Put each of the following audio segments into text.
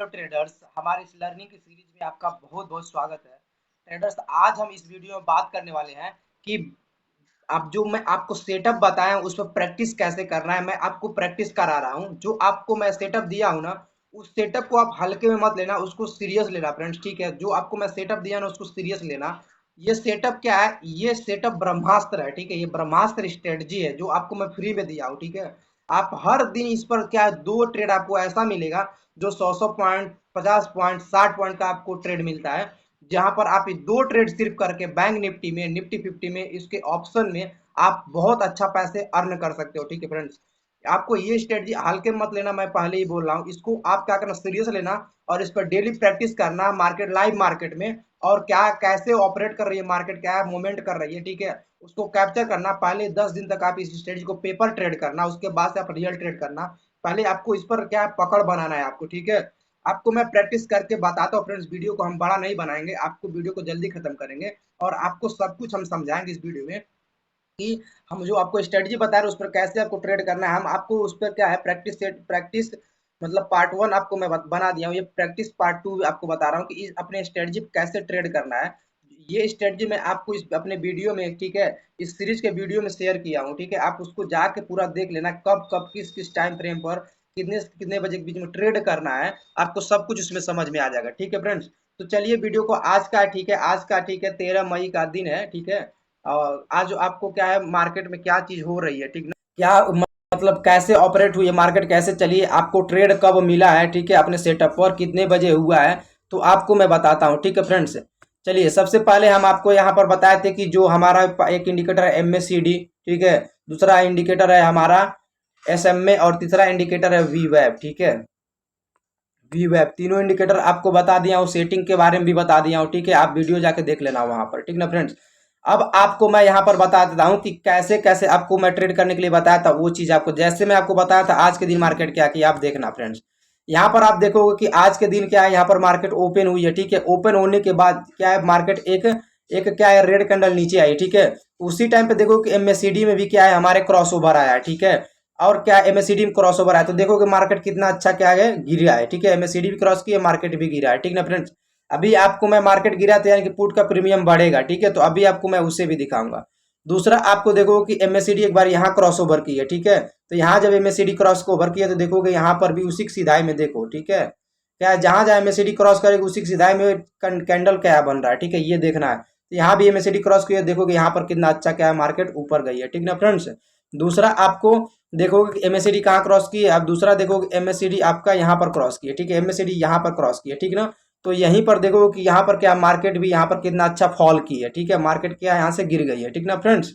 Hello traders, हमारे इस learning की सीरीज में आपका बहुत बहुत स्वागत है। ट्रेडर्स, आज हम इस वीडियो में बात करने वाले हैं कि आप जो मैं आपको सेटअप बताया हूं, उस पर प्रैक्टिस कैसे करना है। मैं आपको प्रैक्टिस करा रहा हूं। जो आपको मैं सेटअप दिया हूं ना, उस सेटअप को आप हल्के में मत लेना, उसको सीरियस लेना फ्रेंड्स। ठीक है, जो आपको मैं सेटअप दिया ना, उसको सीरियस लेना। ये सेटअप क्या है? ये सेटअप ब्रह्मास्त्र है। ठीक है, ये ब्रह्मास्त्र स्ट्रेटजी है जो आपको मैं फ्री में दिया हूँ। ठीक है, आप हर दिन इस पर क्या है, 2 ट्रेड आपको ऐसा मिलेगा जो 100 पॉइंट, 50 पॉइंट, 60 पॉइंट का आपको ट्रेड मिलता है। जहां पर आप ये 2 ट्रेड सिर्फ करके बैंक निफ्टी में, निफ्टी 50 में, इसके ऑप्शन में आप बहुत अच्छा पैसे अर्न कर सकते हो। ठीक है फ्रेंड्स, आपको ये स्ट्रेटजी हल्के मत लेना, मैं पहले ही बोल रहा हूँ। इसको आप क्या करना, सीरियस लेना और इस पर डेली प्रैक्टिस करना। मार्केट, लाइव मार्केट में, और क्या कैसे ऑपरेट कर रही है मार्केट, क्या मूवमेंट कर रही है, ठीक है, उसको कैप्चर करना। पहले 10 दिन तक आप इस स्ट्रेटजी को पेपर ट्रेड करना, उसके बाद से आप रियल ट्रेड करना। पहले आपको इस पर क्या पकड़ बनाना है आपको। ठीक है, आपको मैं प्रैक्टिस करके बताता हूँ फ्रेंड्स। वीडियो को हम बड़ा नहीं बनाएंगे, आपको वीडियो को जल्दी खत्म करेंगे और आपको सब कुछ हम समझाएंगे इस वीडियो में कि हम जो आपको स्ट्रेटजी बता रहे हैं उस पर कैसे आपको ट्रेड करना है। हम आपको उस पर क्या है, प्रैक्टिस सेट, प्रैक्टिस मतलब पार्ट 1 आपको मैं बना दिया हूँ। ये प्रैक्टिस पार्ट 2 आपको बता रहा हूँ कि अपने स्ट्रेटजी कैसे ट्रेड करना है। ये स्ट्रेटजी मैं आपको इस अपने वीडियो में, ठीक है, इस सीरीज के वीडियो में शेयर किया हूँ। ठीक है, आप उसको जाके पूरा देख लेना, कब कब किस किस टाइम फ्रेम पर कितने कितने बजे के बीच में ट्रेड करना है। आपको सब कुछ उसमें समझ में आ जाएगा। ठीक है फ्रेंड्स, तो चलिए वीडियो को आज का, ठीक है, आज का, ठीक है, 13 मई का दिन है। ठीक है, और आज आपको क्या है, मार्केट में क्या चीज हो रही है, ठीक ना, क्या मतलब कैसे ऑपरेट हुई है मार्केट, कैसे चली है, आपको ट्रेड कब मिला है, ठीक है, अपने सेटअप पर कितने बजे हुआ है, तो आपको मैं बताता हूँ। ठीक है फ्रेंड्स, चलिए सबसे पहले हम आपको यहाँ पर बताए थे कि जो हमारा एक इंडिकेटर है MACD, ठीक है, दूसरा इंडिकेटर है हमारा SMA और तीसरा इंडिकेटर है VWAP। ठीक है, VWAP, तीनों इंडिकेटर आपको बता दिया हूँ, सेटिंग के बारे में भी बता दिया हूँ। ठीक है, आप वीडियो जाके देख लेना वहां पर, ठीक ना फ्रेंड्स। अब आपको मैं यहाँ पर बता देता हूँ कि कैसे कैसे आपको मैं ट्रेड करने के लिए बताया था। वो चीज आपको, जैसे मैं आपको बताया था आज के दिन मार्केट क्या किया, आप देखना फ्रेंड्स। यहाँ पर आप देखोगे कि आज के दिन क्या है, यहाँ पर मार्केट ओपन हुई है। ठीक है, ओपन होने के बाद क्या है, मार्केट एक एक क्या है, रेड कैंडल नीचे आई। ठीक है, उसी टाइम पे देखो कि MACD में भी क्या है, हमारे क्रॉस ओवर आया है। ठीक है, और क्या MACD में क्रॉस ओवर आया, तो देखो कि मार्केट कितना अच्छा क्या है, गिरा है। ठीक है, MACD भी क्रॉस किया, मार्केट भी गिरा है। ठीक ना फ्रेंड्स, अभी आपको मैं मार्केट गिरा तो यानी कि पुट का प्रीमियम बढ़ेगा। ठीक है, तो अभी आपको मैं उसे भी दिखाऊंगा। दूसरा आपको देखो कि MACD एक बार यहाँ क्रॉस ओवर की है। ठीक है, तो यहाँ जब MACD क्रॉस को ओवर किया तो देखोगे यहाँ पर भी उसी की सीधाई में देखो। ठीक है, क्या जहां जहां MACD क्रॉस करेगी उसी की सीधाई में कैंडल क्या बन रहा है। ठीक है, ये देखना है। तो यहाँ भी MACD क्रॉस किया, देखोगे यहाँ पर कितना अच्छा क्या है, मार्केट ऊपर गई है। ठीक ना फ्रेंड्स, दूसरा आपको देखोगे कि MACD कहाँ क्रॉस की है, अब दूसरा देखोगे MACD आपका यहाँ पर क्रॉस की है। ठीक है, MACD यहाँ पर क्रॉस की है। ठीक ना, तो यहीं पर देखोगे कि यहाँ पर क्या, मार्केट भी यहाँ पर कितना अच्छा फॉल की है। ठीक है, मार्केट क्या यहाँ से गिर गई है। ठीक ना फ्रेंड्स,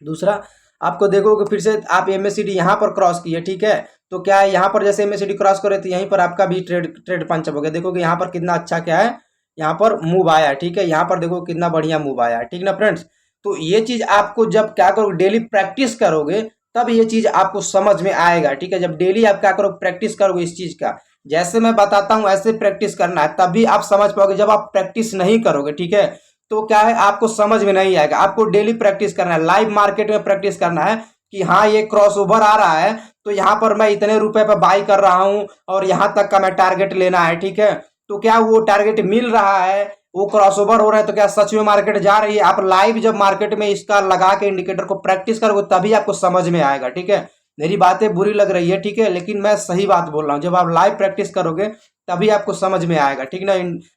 दूसरा आपको देखोगे फिर से आप MACD यहाँ पर क्रॉस की है। ठीक है, तो क्या है, यहाँ पर जैसे MACD क्रॉस करे तो यहीं पर आपका भी ट्रेड ट्रेड पंचअप हो गया। देखोगे यहाँ पर कितना अच्छा क्या है, यहाँ पर मूव आया है। ठीक है, यहाँ पर देखो कितना बढ़िया मूव आया है। ठीक ना फ्रेंड्स, तो ये चीज आपको जब क्या करोगे, डेली प्रैक्टिस करोगे, तब ये चीज आपको समझ में आएगा। ठीक है, जब डेली आप क्या करोगे, प्रैक्टिस करोगे इस चीज का, जैसे मैं बताता हूँ ऐसे प्रैक्टिस करना है, तभी आप समझ पाओगे। जब आप प्रैक्टिस नहीं करोगे, ठीक है, तो क्या है, आपको समझ में नहीं आएगा। आपको डेली प्रैक्टिस करना है, लाइव मार्केट में प्रैक्टिस करना है कि हाँ ये क्रॉस ओवर आ रहा है तो यहाँ पर मैं इतने रुपए पर बाई कर रहा हूँ और यहाँ तक का मैं टारगेट लेना है। ठीक है, तो क्या वो टारगेट मिल रहा है, वो क्रॉस ओवर हो रहा है, तो क्या सच में मार्केट जा रही है। आप लाइव जब मार्केट में इसका लगा के इंडिकेटर को प्रैक्टिस करोगे तभी आपको समझ में आएगा। ठीक है, मेरी बातें बुरी लग रही है, ठीक है, लेकिन मैं सही बात बोल रहा हूँ। जब आप लाइव प्रैक्टिस करोगे तभी आपको समझ में आएगा। ठीक ना,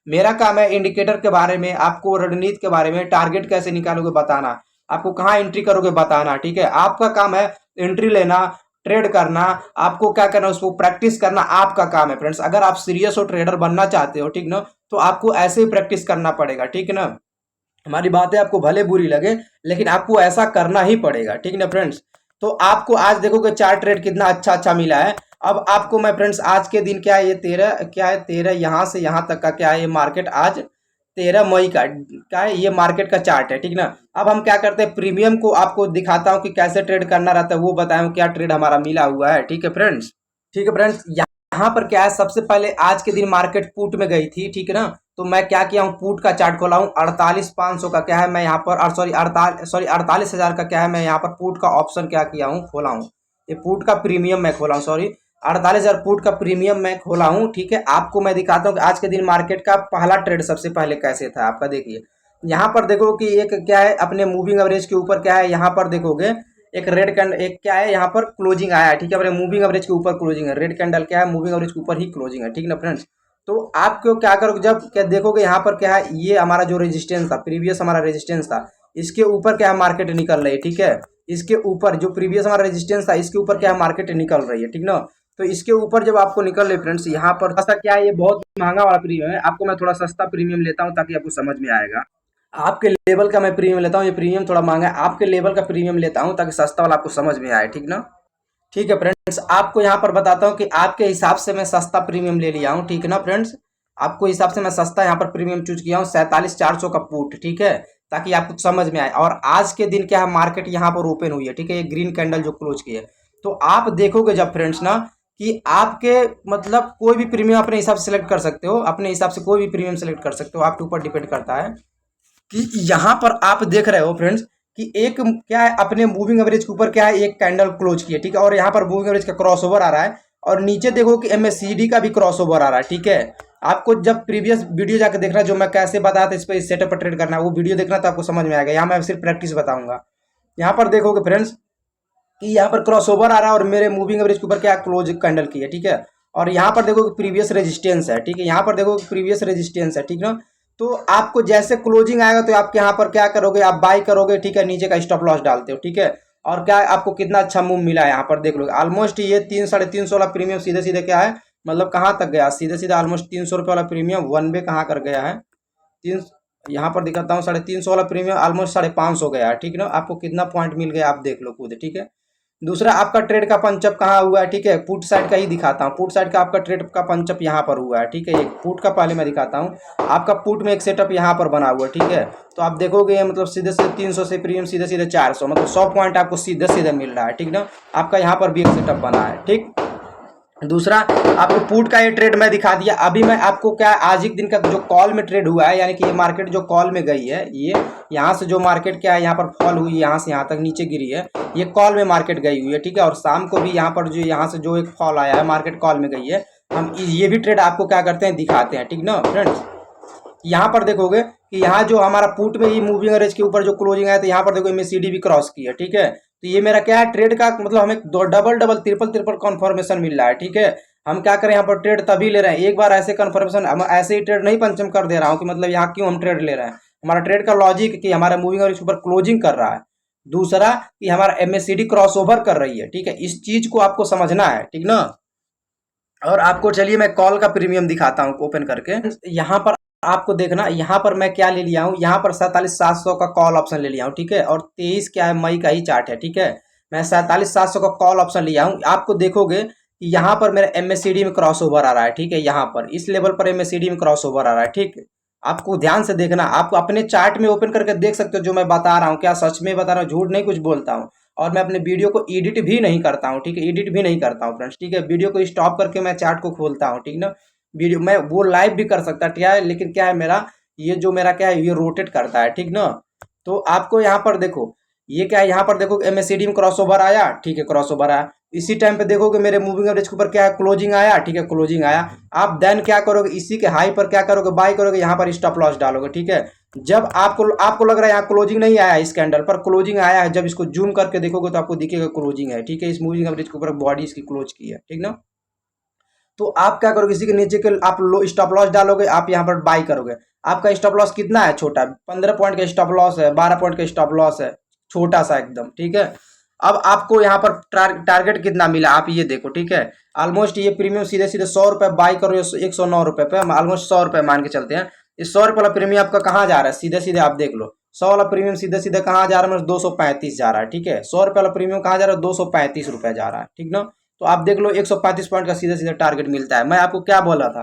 मेरा काम है इंडिकेटर के बारे में, आपको रणनीति के बारे में, टारगेट कैसे निकालोगे बताना, आपको कहाँ एंट्री करोगे बताना। ठीक है, आपका काम है एंट्री लेना, ट्रेड करना, आपको क्या करना, उसको प्रैक्टिस करना आपका काम है फ्रेंड्स। अगर आप सीरियस हो, ट्रेडर बनना चाहते हो, ठीक ना, तो आपको ऐसे ही प्रैक्टिस करना पड़ेगा। ठीक ना, हमारी बातें आपको भले बुरी लगे लेकिन आपको ऐसा करना ही पड़ेगा। ठीक ना फ्रेंड्स, तो आपको आज देखोगे चार ट्रेड कितना अच्छा अच्छा मिला है। अब आपको मैं फ्रेंड्स आज के दिन क्या है, ये 13 क्या है, 13 यहाँ से यहाँ तक का क्या है, ये मार्केट आज 13 मई का क्या है, ये मार्केट का चार्ट है। ठीक ना, अब हम क्या करते हैं, प्रीमियम को आपको दिखाता हूँ कि कैसे ट्रेड करना रहता है, वो बताया क्या ट्रेड हमारा मिला हुआ है। ठीक है फ्रेंड्स, ठीक है फ्रेंड्स, यहाँ पर क्या है, सबसे पहले आज के दिन मार्केट पुट में गई थी। ठीक है ना, तो मैं क्या किया हूँ, पुट का चार्ट खोला हूँ। 48,500 का क्या है, मैं यहाँ पर सॉरी 48,000 का क्या है, मैं यहाँ पर पुट का ऑप्शन क्या किया हूँ, खोला हूँ। ये पुट का प्रीमियम मैं खोला हूँ, सॉरी 48,000 पुट का प्रीमियम मैं खोला हूँ। ठीक है, आपको मैं दिखाता हूँ कि आज के दिन मार्केट का पहला ट्रेड सबसे पहले कैसे था आपका। देखिए यहाँ पर देखो कि एक क्या है, अपने मूविंग एवरेज के ऊपर क्या है, यहाँ पर देखोगे एक रेड कैंडल, एक क्या है यहाँ पर क्लोजिंग आया है। ठीक है, अपने मूविंग एवरेज के ऊपर क्लोजिंग है, रेड कैंडल क्या है, मूविंग एवरेज के ऊपर ही क्लोजिंग है। ठीक है ना फ्रेंड्स, तो आपको क्या करोगे, जब क्या देखोगे यहाँ पर क्या है, ये हमारा जो रेजिस्टेंस था, प्रीवियस हमारा रेजिस्टेंस था, इसके ऊपर क्या है मार्केट निकल रही है। ठीक है, इसके ऊपर जो प्रीवियस हमारा रेजिस्टेंस था, इसके ऊपर क्या है मार्केट निकल रही है। ठीक ना, तो इसके ऊपर जब आपको निकल रही फ्रेंड्स, यहाँ पर ऐसा क्या है, ये बहुत महंगा वाला प्रीमियम है। आपको मैं थोड़ा सस्ता प्रीमियम लेता हूँ ताकि आपको समझ में आएगा। आपके लेवल का मैं प्रीमियम लेता हूँ, ये प्रीमियम थोड़ा महंगा है, आपके लेवल का प्रीमियम लेता हूँ ताकि सस्ता वाला आपको समझ में आए। ठीक ना, ठीक है फ्रेंड्स, आपको यहाँ पर बताता हूँ कि आपके हिसाब से मैं सस्ता प्रीमियम ले लिया हूँ। ठीक है ना फ्रेंड्स, आपको हिसाब से मैं सस्ता यहाँ पर प्रीमियम चूज किया हूँ, 47,400 का पुट। ठीक है, ताकि आपको समझ में आए। और आज के दिन क्या है, मार्केट यहाँ पर ओपन हुई है। ठीक है, ये ग्रीन कैंडल जो क्लोज की है, तो आप देखोगे जब फ्रेंड्स ना कि आपके मतलब कोई भी प्रीमियम अपने हिसाब से सिलेक्ट कर सकते हो, अपने हिसाब से कोई भी प्रीमियम सिलेक्ट कर सकते हो, आपके ऊपर डिपेंड करता है कि यहाँ पर आप देख रहे हो फ्रेंड्स कि एक क्या है, अपने मूविंग एवरेज के ऊपर क्या है, एक कैंडल क्लोज की है। ठीक है, और यहाँ पर मूविंग एवरेज का क्रॉसओवर आ रहा है, और नीचे देखो कि एमएससीडी का भी क्रॉसओवर आ रहा है। ठीक है, आपको जब प्रीवियस वीडियो जाकर देखना, जो मैं कैसे बताया था इस पर सेटअप पर ट्रेड करना है, वो वीडियो देखना तो आपको समझ में आएगा। यहाँ मैं सिर्फ प्रैक्टिस बताऊंगा। यहाँ पर देखोगे फ्रेंड्स कि यहाँ पर क्रॉसओवर आ रहा है, और मेरे मूविंग एवरेज के ऊपर क्या क्लोज कैंडल की है। ठीक है, और यहाँ पर देखो कि प्रीवियस रेजिस्टेंस है। ठीक है, यहाँ पर देखो कि प्रीवियस रेजिस्टेंस है। ठीक ना, तो आपको जैसे क्लोजिंग आएगा तो आप यहाँ पर क्या करोगे, आप बाई करोगे। ठीक है, नीचे का स्टॉप लॉस डालते हो। ठीक है, और क्या आपको कितना अच्छा मूव मिला है यहाँ पर देख लो, ऑलमोस्ट ये 300-350 वाला प्रीमियम सीधे सीधे क्या है, मतलब कहाँ तक गया, सीधे सीधे ऑलमोस्ट 300 रुपये वाला प्रीमियम वन वे कहाँ कर गया है, तीन, यहाँ पर दिखाता हूँ 350 वाला प्रीमियम ऑलमोस्ट 550 गया है। ठीक है ना, आपको कितना पॉइंट मिल गया आप देख लो खुद। ठीक है, दूसरा आपका ट्रेड का पंचअप कहाँ हुआ है। ठीक है, पुट साइड का ही दिखाता हूँ, पुट साइड का आपका ट्रेड का पंचअप यहाँ पर हुआ है। ठीक है, एक पुट का पहले मैं दिखाता हूँ, आपका पुट में एक सेटअप यहाँ पर बना हुआ है। ठीक है, तो आप देखोगे मतलब सीधे सीधे 300 से प्रीमियम सीधे सीधे 400, मतलब 100 पॉइंट आपको सीधे सीधे मिल रहा है। ठीक ना, आपका यहाँ पर भी एक सेटअप बना है। ठीक, दूसरा आपको पुट का ये ट्रेड मैं दिखा दिया। अभी मैं आपको क्या आज एक दिन का जो कॉल में ट्रेड हुआ है, यानी कि ये मार्केट जो कॉल में गई है, ये यहाँ से जो मार्केट क्या है, यहाँ पर फॉल हुई, यहाँ से यहाँ तक नीचे गिरी है, ये कॉल में मार्केट गई हुई है। ठीक है, और शाम को भी यहाँ पर जो यहाँ से जो एक फॉल आया है, मार्केट कॉल में गई है। हम ये भी ट्रेड आपको क्या करते हैं, दिखाते हैं। ठीक ना फ्रेंड्स, यहाँ पर देखोगे कि यहाँ जो हमारा पुट में ही मूविंग एवरेज के ऊपर जो क्लोजिंग आया, तो यहाँ पर देखो एमएसीडी भी क्रॉस की है। ठीक है, तो ये मेरा क्या है, ट्रेड का मतलब हमें दो double double triple triple confirmation मिल रहा है। ठीक है, हम क्या करें, यहाँ पर ट्रेड तभी ले रहे हैं, एक बार ऐसे कन्फर्मेशन, हम ऐसे ही ट्रेड नहीं पंचम कर दे रहा हूँ कि मतलब यहाँ क्यों हम ट्रेड ले रहे हैं। हमारा ट्रेड का लॉजिक कि हमारा मूविंग एवरेज के ऊपर क्लोजिंग कर रहा है, दूसरा कि हमारा एमएससीडी क्रॉस ओवर कर रही है। ठीक है, इस चीज को आपको समझना है। ठीक ना, और आपको चलिए मैं कॉल का प्रीमियम दिखाता हूँ ओपन करके। यहाँ पर आपको देखना, यहाँ पर मैं क्या ले लिया हूँ, यहाँ पर 47,700 का कॉल ऑप्शन ले लिया हूँ। ठीक है, और 23 क्या है, मई का ही चार्ट है। ठीक है, मैं 47,700 का कॉल ऑप्शन लिया हूँ। आपको देखोगे कि यहाँ पर मेरा एमएससीडी में क्रॉस ओवर आ रहा है। ठीक है, यहाँ पर इस लेवल पर एमएससीडी में क्रॉस ओवर आ रहा है। ठीक है, आपको ध्यान से देखना, आप अपने चार्ट में ओपन करके देख सकते हो जो मैं बता रहा हूँ, क्या सच में बता रहा हूँ, झूठ नहीं कुछ बोलता हूँ। और मैं अपने वीडियो को एडिट भी नहीं करता हूँ। ठीक है, एडिट भी नहीं करता हूँ फ्रेंड्स। ठीक है, वीडियो को स्टॉप करके मैं चार्ट को खोलता हूँ। ठीक ना, वीडियो मैं वो लाइव भी कर सकता क्या है, लेकिन क्या है मेरा ये जो मेरा क्या है, ये रोटेट करता है। ठीक ना, तो आपको यहाँ पर देखो, ये क्या है, यहाँ पर देखो एमएससीडी में क्रॉस ओवर आया। ठीक है, क्रॉस ओवर आया, इसी टाइम पे देखोगे मेरे मूविंग एवरेज के ऊपर क्या है, क्लोजिंग आया। ठीक है, क्लोजिंग आया, आप देन क्या करोगे, इसी के हाई पर क्या करोगे, बाय करोगे, यहाँ पर स्टॉप लॉस डालोगे। ठीक है, जब आपको लग रहा है यहाँ क्लोजिंग नहीं आया, इस कैंडल पर क्लोजिंग आया है, जब इसको जूम करके देखोगे तो आपको दिखेगा क्लोजिंग है। ठीक है, इस मूविंग एवरेज के ऊपर बॉडी इसकी क्लोज की है। ठीक ना, तो आप क्या करोगे, इसी के नीचे के आप लो स्टॉप लॉस डालोगे, आप यहाँ पर बाई करोगे। आपका स्टॉप लॉस कितना है, छोटा 15 पॉइंट का स्टॉप लॉस है, 12 पॉइंट का स्टॉप लॉस है, छोटा सा एकदम। ठीक है, अब आपको यहाँ पर टारगेट कितना मिला आप ये देखो। ठीक है, ऑलमोस्ट ये प्रीमियम सीधे सीधे 100 रुपये बाई करो, 109 रुपये पे, हम ऑलमोस्ट 100 रुपये मान के चलते हैं। इस 100 रुपये वाला प्रीमियम आपका कहाँ जा रहा है, सीधे सीधे आप देख लो, 100 वाला प्रीमियम सीधे सीधे कहाँ जा रहा है, 235 जा रहा है। ठीक है, 100 रुपये वाला प्रीमियम कहाँ जा रहा है, 235 रुपये जा रहा है। ठीक ना, तो आप देख लो 135 पॉइंट का सीधे सीधे टारगेट मिलता है। मैं आपको क्या बोला था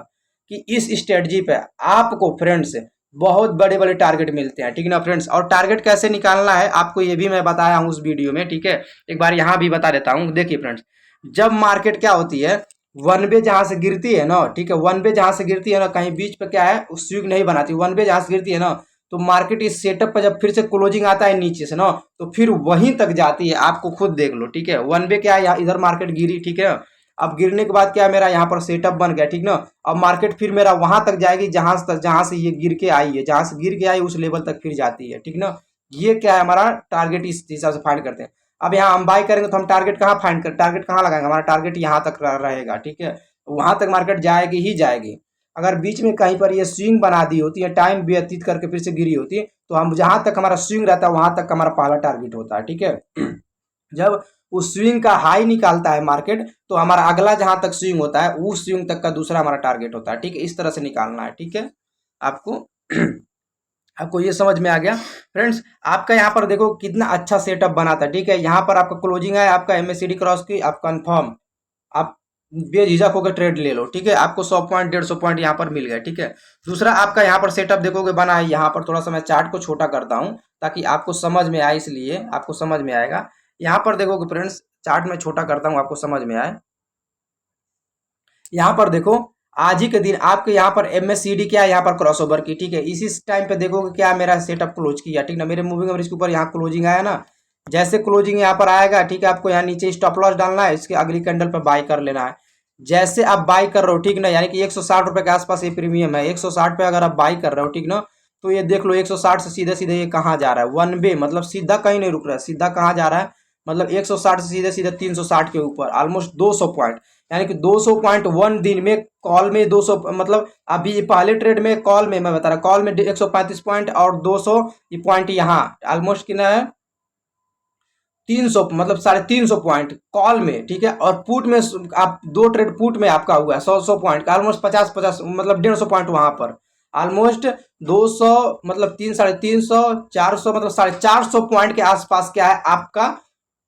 कि इस स्ट्रेटजी पे आपको फ्रेंड्स बहुत बड़े बड़े टारगेट मिलते हैं। ठीक है ना फ्रेंड्स, और टारगेट कैसे निकालना है आपको ये भी मैं बताया हूँ उस वीडियो में। ठीक है, एक बार यहाँ भी बता देता हूँ। देखिए फ्रेंड्स, जब मार्केट क्या होती है, वन वे जहां से गिरती है ना, ठीक है, वन वे जहां से गिरती है ना, कहीं बीच पे क्या है स्विंग नहीं बनाती, वन वे जहां से गिरती है ना, तो मार्केट इस सेटअप पर जब फिर से क्लोजिंग आता है नीचे से ना, तो फिर वहीं तक जाती है, आपको खुद देख लो। ठीक है, वन वे क्या है, यहाँ इधर मार्केट गिरी। ठीक है, अब गिरने के बाद क्या मेरा यहाँ पर सेटअप बन गया, ठीक ना। अब मार्केट फिर मेरा वहां तक जाएगी जहां से ये गिर के आई है, जहां से गिर के आई उस लेवल तक फिर जाती है, ठीक ना। ये क्या है हमारा टारगेट, इस हिसाब से फाइंड करते हैं। अब यहाँ हम बाई करेंगे तो हम टारगेट कहाँ फाइंड कर, टारगेट कहाँ लगाएंगे, हमारा टारगेट यहाँ तक रहेगा, ठीक है। वहां तक मार्केट जाएगी ही जाएगी। अगर बीच में कहीं पर ये स्विंग बना दी होती है, टाइम व्यतीत करके फिर से गिरी होती है, तो हम जहां तक हमारा स्विंग रहता है वहां तक हमारा पहला टारगेट होता है, ठीक है। जब उस स्विंग का हाई निकालता है मार्केट, तो हमारा अगला जहां तक स्विंग होता है उस स्विंग तक का दूसरा हमारा टारगेट होता है, ठीक है। इस तरह से निकालना है, ठीक है आपको। आपको ये समझ में आ गया फ्रेंड्स। आपका यहाँ पर देखो कितना अच्छा सेटअप बना था, ठीक है। यहाँ पर आपका क्लोजिंग है, आपका एमएससीडी क्रॉस की, आप कंफर्म, आप बेझिझक होकर ट्रेड ले लो, ठीक है। आपको 100 पॉइंट 150 पॉइंट यहाँ पर मिल गए, ठीक है। दूसरा आपका यहाँ पर सेटअप देखोगे बना है, यहाँ पर थोड़ा सा मैं चार्ट को छोटा करता हूँ ताकि आपको समझ में आए, इसलिए आपको समझ में आएगा। यहाँ पर देखोगे फ्रेंड्स, चार्ट में छोटा करता हूँ आपको समझ में आए। यहाँ पर देखो आज ही के दिन आपके यहाँ पर एमएससीडी क्या है, यहाँ पर क्रॉसओवर की, ठीक है। इसी टाइम पे देखोगे क्या मेरा सेटअप क्लोज किया, ठीक ना। मेरे मूविंग एवरेज के ऊपर यहाँ क्लोजिंग आया ना, जैसे क्लोजिंग यहाँ पर आएगा, ठीक है, आपको यहाँ नीचे स्टॉप लॉस डालना है, इसके अगली कैंडल पर बाय कर लेना है। जैसे आप बाय कर रहे हो, ठीक ना, यानी कि 160 रुपए के आसपास ये प्रीमियम है, 160 पे अगर आप बाय कर रहे हो, ठीक ना, तो ये देख लो 160 से सीधे सीधे ये कहाँ जा रहा है, वन वे, मतलब सीधा कहीं नहीं रुक रहा है, सीधा कहाँ जा रहा है, मतलब 160 से सीधे सीधे 360 के ऊपर, ऑलमोस्ट 200 पॉइंट, यानी कि 200 पॉइंट वन दिन में कॉल में 200, मतलब अभी पहले ट्रेड में कॉल में मैं बता रहा, कॉल में 135 पॉइंट और 200 पॉइंट यहाँ ऑलमोस्ट कितना है 300, मतलब 350 पॉइंट कॉल में, ठीक है। और पुट में आप दो ट्रेड पुट में आपका हुआ है 100 पॉइंट का, ऑलमोस्ट 50 मतलब 150 पॉइंट वहां पर, ऑलमोस्ट 200, मतलब 300 400, मतलब 450 पॉइंट के आसपास क्या है आपका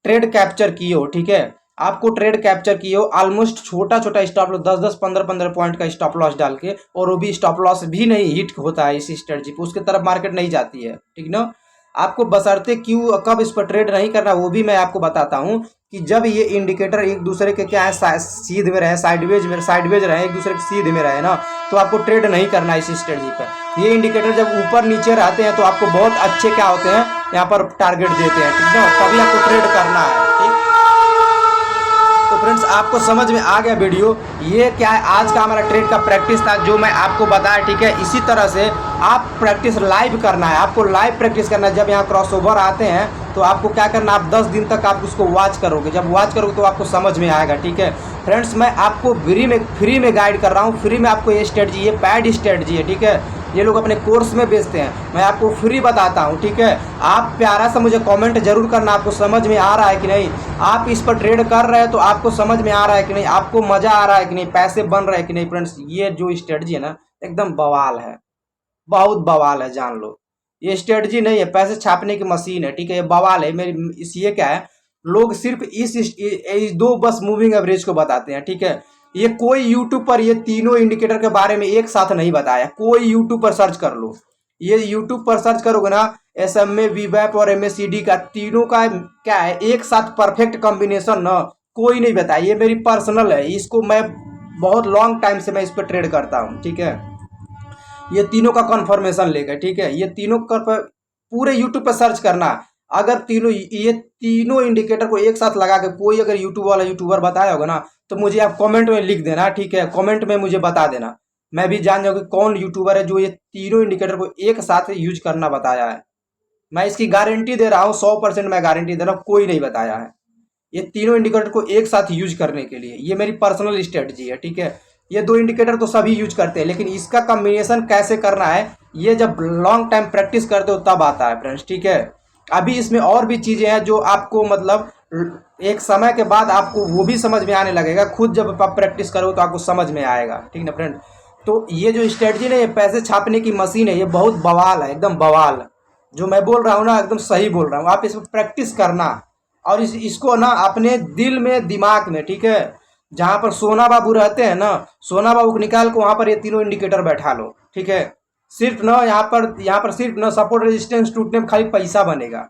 ट्रेड कैप्चर किए हो, ठीक है। आपको ट्रेड कैप्चर किए हो ऑलमोस्ट छोटा छोटा स्टॉप लॉस 10 10 15 15 पॉइंट का स्टॉप लॉस डाल के, और वो भी स्टॉप लॉस भी नहीं हिट होता है इस स्ट्रेटजी पे, उसके तरफ मार्केट नहीं जाती है, ठीक ना। आपको बशर्ते क्यों कब इस पर ट्रेड नहीं करना वो भी मैं आपको बताता हूँ, कि जब ये इंडिकेटर एक दूसरे के क्या है सीध में रहे, साइडवेज रहे, एक दूसरे के सीध में रहे ना, तो आपको ट्रेड नहीं करना इस स्ट्रेटजी पर। ये इंडिकेटर जब ऊपर नीचे रहते हैं तो आपको बहुत अच्छे क्या होते हैं यहाँ पर टारगेट देते हैं, ठीक है, तभी आपको ट्रेड करना है, ठीक। तो फ्रेंड्स आपको समझ में आ गया वीडियो, ये क्या है आज का हमारा ट्रेड का प्रैक्टिस था जो मैं आपको बताया, ठीक है। इसी तरह से आप प्रैक्टिस लाइव करना है, आपको लाइव प्रैक्टिस करना है। जब यहाँ क्रॉसओवर आते हैं तो आपको क्या करना, आप 10 दिन तक आप उसको वॉच करोगे, जब वॉच करोगे तो आपको समझ में आएगा, ठीक है। फ्रेंड्स मैं आपको फ्री में गाइड कर रहा हूँ, फ्री में आपको ये स्ट्रेटजी, ये पैड स्ट्रेटजी है, ठीक है। ये लोग अपने कोर्स में बेचते हैं, मैं आपको फ्री बताता हूँ, ठीक है। आप प्यारा सा मुझे कमेंट जरूर करना, आपको समझ में आ रहा है कि नहीं, आप इस पर ट्रेड कर रहे हैं तो आपको समझ में आ रहा है कि नहीं, आपको मजा आ रहा है कि नहीं, पैसे बन रहे हैं कि नहीं। फ्रेंड्स ये जो स्ट्रेटजी है ना एकदम बवाल है, बहुत बवाल है, जान लो। ये स्ट्रेटजी नहीं है, पैसे छापने की मशीन है, ठीक है। ये बवाल है मेरी, इस ये क्या है, लोग सिर्फ इस दो बस मूविंग एवरेज को बताते हैं, ठीक है। ये कोई यूट्यूब पर ये तीनों इंडिकेटर के बारे में एक साथ नहीं बताया, कोई यूट्यूब पर सर्च कर लो, ये यूट्यूब पर सर्च करोगे ना, SMA वीवैप और MACD का तीनों का क्या है एक साथ परफेक्ट कॉम्बिनेशन ना कोई नहीं बताया, ये मेरी पर्सनल है, इसको मैं बहुत लॉन्ग टाइम से मैं इस पर ट्रेड करता हूँ, ठीक है। ये तीनों का कन्फर्मेशन लेकर, ठीक है, ये तीनों का पूरे यूट्यूब पर सर्च करना। अगर ये तीनों इंडिकेटर को एक साथ लगा के कोई अगर यूट्यूब वाला यूट्यूबर बताया होगा ना, तो मुझे आप कमेंट में लिख देना, ठीक है, कमेंट में मुझे बता देना, मैं भी जान जाऊँ कि कौन यूट्यूबर है जो ये तीनों इंडिकेटर को एक साथ यूज करना बताया है। मैं इसकी गारंटी दे रहा हूँ, 100% मैं गारंटी दे रहा हूँ, कोई नहीं बताया है ये तीनों इंडिकेटर को एक साथ यूज करने के लिए। ये मेरी पर्सनल स्ट्रेटजी है, ठीक है। ये दो इंडिकेटर तो सभी यूज करते हैं, लेकिन इसका कॉम्बिनेशन कैसे करना है ये जब लॉन्ग टाइम प्रैक्टिस करते हो तब आता है फ्रेंड्स, ठीक है। अभी इसमें और भी चीजें हैं जो आपको मतलब एक समय के बाद आपको वो भी समझ में आने लगेगा, खुद जब आप प्रैक्टिस करोगे तो आपको समझ में आएगा, ठीक ना फ्रेंड। तो ये जो स्ट्रेटजी है ये पैसे छापने की मशीन है, ये बहुत बवाल है, एकदम बवाल। जो मैं बोल रहा हूँ ना एकदम सही बोल रहा हूँ, आप इस पर प्रैक्टिस करना और इसको ना अपने दिल में दिमाग में, ठीक है, जहां पर सोना बाबू रहते हैं ना, सोना बाबू को निकाल के वहां पर ये तीनों इंडिकेटर बैठा लो, ठीक है। सिर्फ ना यहाँ पर सिर्फ ना सपोर्ट रेजिस्टेंस टूटने में खाली पैसा बनेगा,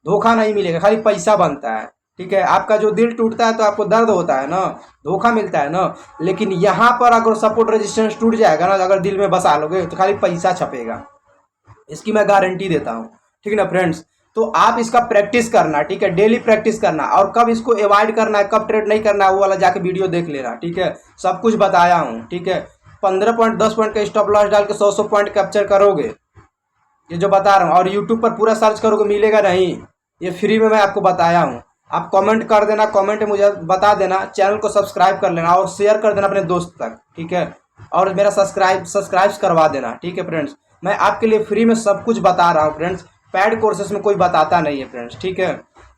धोखा नहीं मिलेगा, खाली पैसा बनता है, ठीक है। आपका जो दिल टूटता है तो आपको दर्द होता है ना, धोखा मिलता है ना, लेकिन यहाँ पर अगर सपोर्ट रेजिस्टेंस टूट जाएगा ना, अगर दिल में बसा लोगे तो खाली पैसा छपेगा, इसकी मैं गारंटी देता हूँ, ठीक है ना फ्रेंड्स। तो आप इसका प्रैक्टिस करना, ठीक है, डेली प्रैक्टिस करना। और कब इसको अवॉइड करना है, कब ट्रेड नहीं करना है, वो वाला जाके वीडियो देख लेना, ठीक है। सब कुछ बताया हूँ, ठीक है। 15 पॉइंट 10 पॉइंट का स्टॉप लॉस डाल के 100 पॉइंट कैप्चर करोगे, ये जो बता रहा हूँ। और यूट्यूब पर पूरा सर्च करोगे, मिलेगा नहीं, ये फ्री में मैं आपको बताया हूँ। आप कमेंट कर देना, कमेंट में मुझे बता देना, चैनल को सब्सक्राइब कर लेना और शेयर कर देना अपने दोस्त तक, ठीक है। और मेरा सब्सक्राइब करवा देना, ठीक है फ्रेंड्स। मैं आपके लिए फ्री में सब कुछ बता रहा हूँ फ्रेंड्स, पेड कोर्सेस में कोई बताता नहीं है फ्रेंड्स, ठीक है।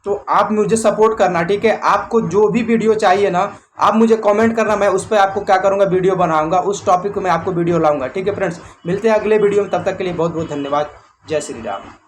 तो आप मुझे सपोर्ट करना, ठीक है। आपको जो भी वीडियो चाहिए ना, आप मुझे कमेंट करना, मैं उस पर आपको क्या करूँगा, वीडियो बनाऊंगा, उस टॉपिक को मैं आपको वीडियो लाऊंगा, ठीक है फ्रेंड्स। मिलते हैं अगले वीडियो में, तब तक के लिए बहुत बहुत धन्यवाद। जय श्री राम।